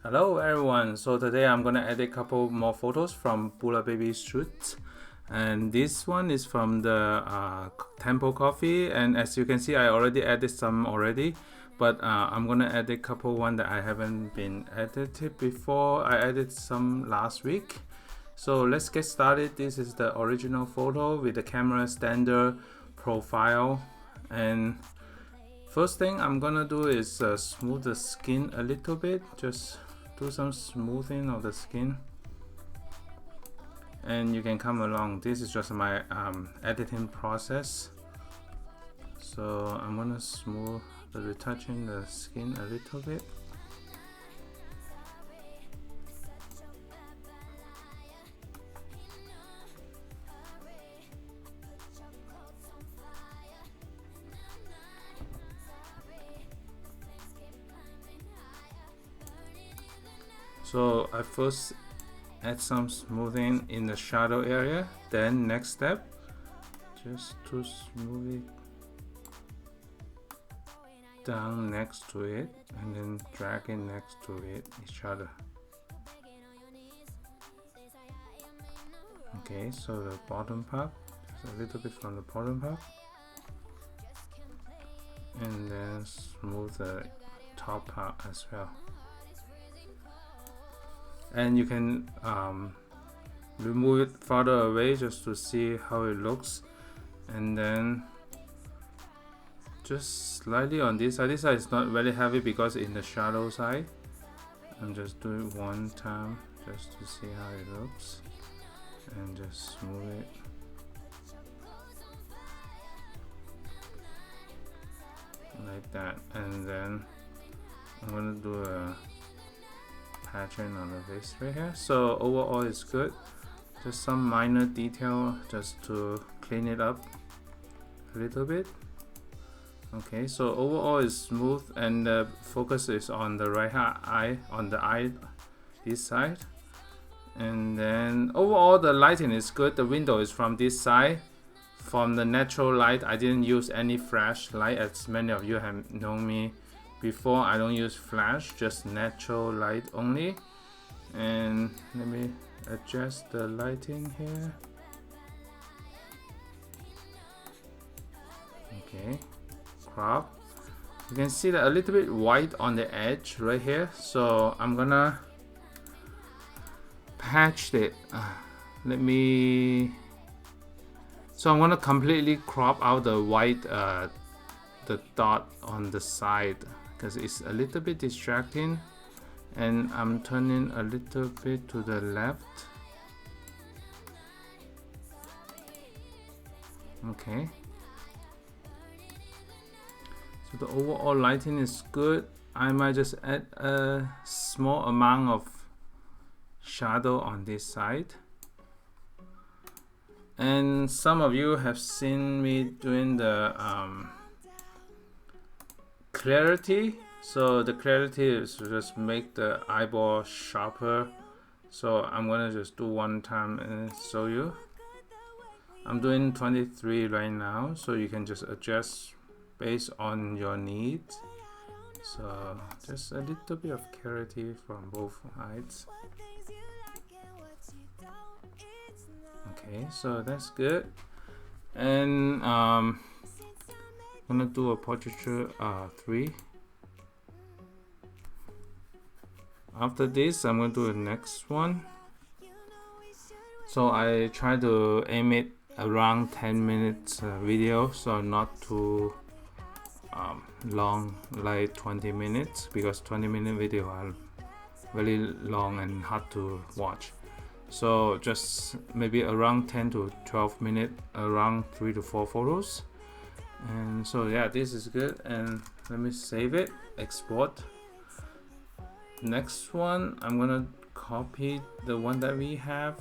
Hello everyone, so today I'm gonna edit a couple more photos from Bulababy's shoot, and this one is from the Tempo Coffee, and as you can see I already added some already, but I'm gonna edit a couple one that I haven't been edited before. I added some last week, so let's get started. This is the original photo with the camera standard profile, and first thing I'm gonna do is smooth the skin a little bit, just do some smoothing of the skin, and you can come along. This is just my editing process. So I'm gonna smooth the retouching the skin a little bit. So I first add some smoothing in the shadow area, then next step, just to smooth it down next to it and then drag it next to it each other. Okay, so the bottom part, just a little bit from the bottom part, and then smooth the top part as well. And you can remove it farther away just to see how it looks, and then just slightly on this side. This side is not very heavy because in the shadow side. I'm just doing it one time just to see how it looks, and just smooth it. Like that, and then I'm gonna do a pattern on the face right here. So overall it's good, just some minor detail just to clean it up a little bit. Okay, so overall it's smooth, and the focus is on the right eye, on the eye this side, and then overall the lighting is good. The window is from this side, from the natural light. I didn't use any flash light, as many of you have known me before. I don't use flash, just natural light only. And let me adjust the lighting here. Okay, crop. You can see that a little bit white on the edge right here, so I'm gonna patch it. So I'm gonna completely crop out the white, the dot on the side, because it's a little bit distracting, and I'm turning a little bit to the left. Okay, so the overall lighting is good. I might just add a small amount of shadow on this side, and some of you have seen me doing the clarity. So the clarity is to just make the eyeball sharper. So I'm gonna just do one time and show you. I'm doing 23 right now, so you can just adjust based on your needs. So just a little bit of clarity from both sides. Okay, so that's good. And I'm gonna do a portraiture 3. After this, I'm going to do the next one. So I try to aim it around 10 minutes video, so not too long, like 20 minutes, because 20-minute video are very long and hard to watch. So just maybe around 10 to 12 minutes, around 3 to 4 photos. And so yeah, this is good, and let me save it, export. Next one, I'm gonna copy the one that we have,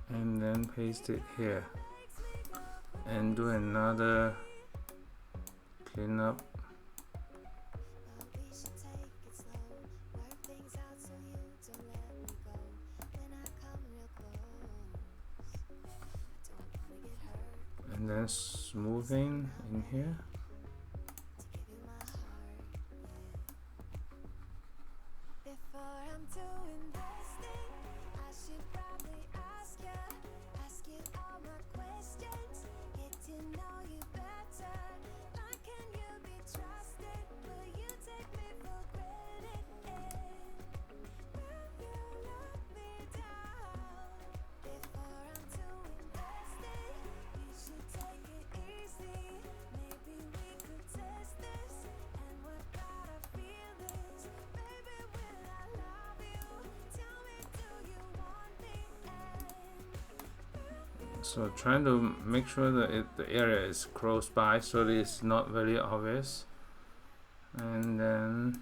and then paste it here, and do another cleanup. And then smoothing in here. So trying to make sure that the area is close by so that it's not very obvious, and then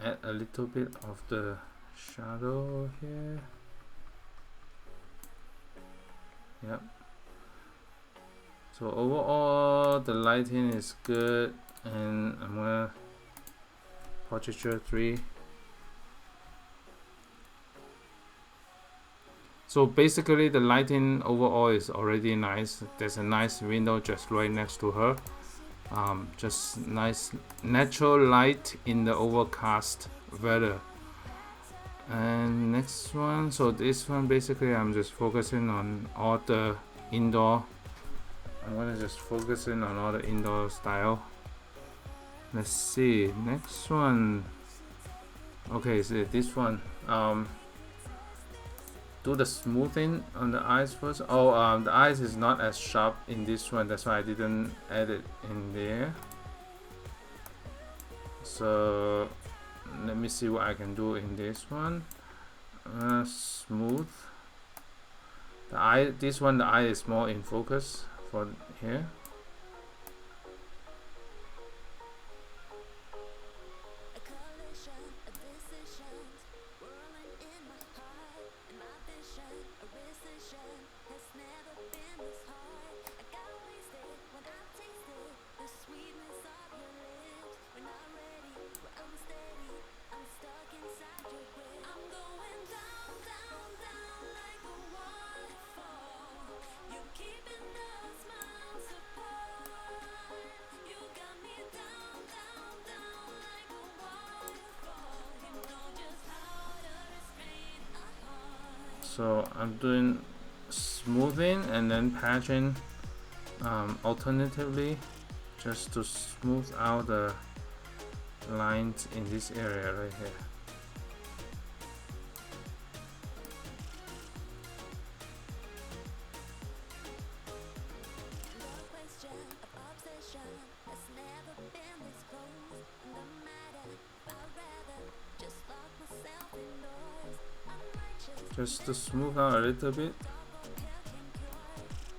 add a little bit of the shadow here. Yep. So overall the lighting is good, and I'm gonna portraiture 3. So basically the lighting overall is already nice. There's a nice window just right next to her. Just nice natural light in the overcast weather. And next one, so this one basically I'm just focusing on all the indoor. I'm gonna just focus in on all the indoor style. Let's see, next one. Okay, so this one. Do the smoothing on the eyes first. The eyes is not as sharp in this one, that's why I didn't add it in there. So let me see what I can do in this one. Smooth the eye. This one, the eye is more in focus for here. So I'm doing smoothing and then patching alternatively, just to smooth out the lines in this area right here. Just to smooth out a little bit,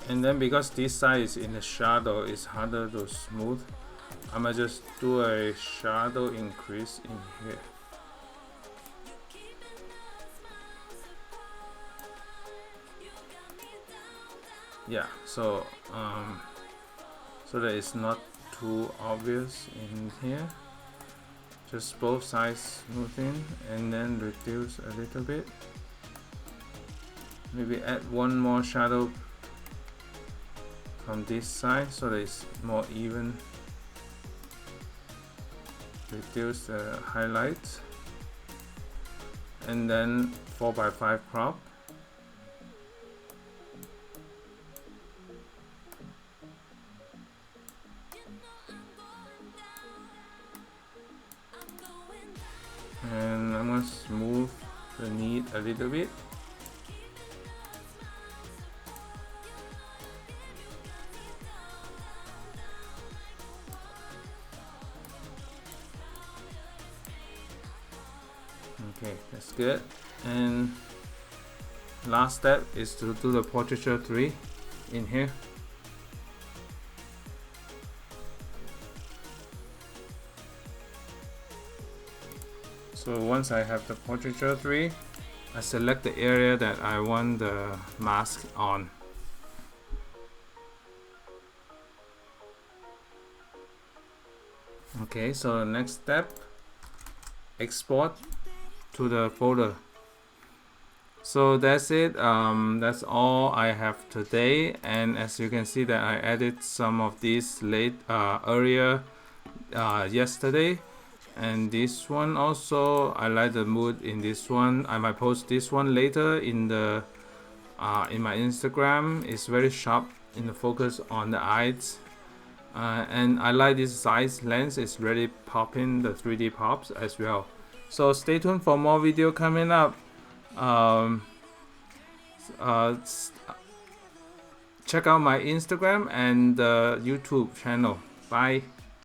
and then because this side is in the shadow, it's harder to smooth. I'm gonna just do a shadow increase in here. Yeah, so so that it's not too obvious in here. Just both sides smoothing, and then reduce a little bit. Maybe add one more shadow from this side so that it's more even. Reduce the highlights, and then 4:5 crop. And I'm gonna smooth the need a little bit. Okay, that's good. And last step is to do the portraiture 3 in here. So once I have the portraiture 3, I select the area that I want the mask on. Okay, so the next step, export to the folder. So that's it. That's all I have today, and as you can see that I added some of these earlier yesterday, And this one also, I like the mood in this one. I might post this one later in the in my Instagram. It's very sharp in the focus on the eyes. And I like this Zeiss lens. It's really popping, the 3D pops as well. So stay tuned for more video coming up. Check out my Instagram and YouTube channel. Bye.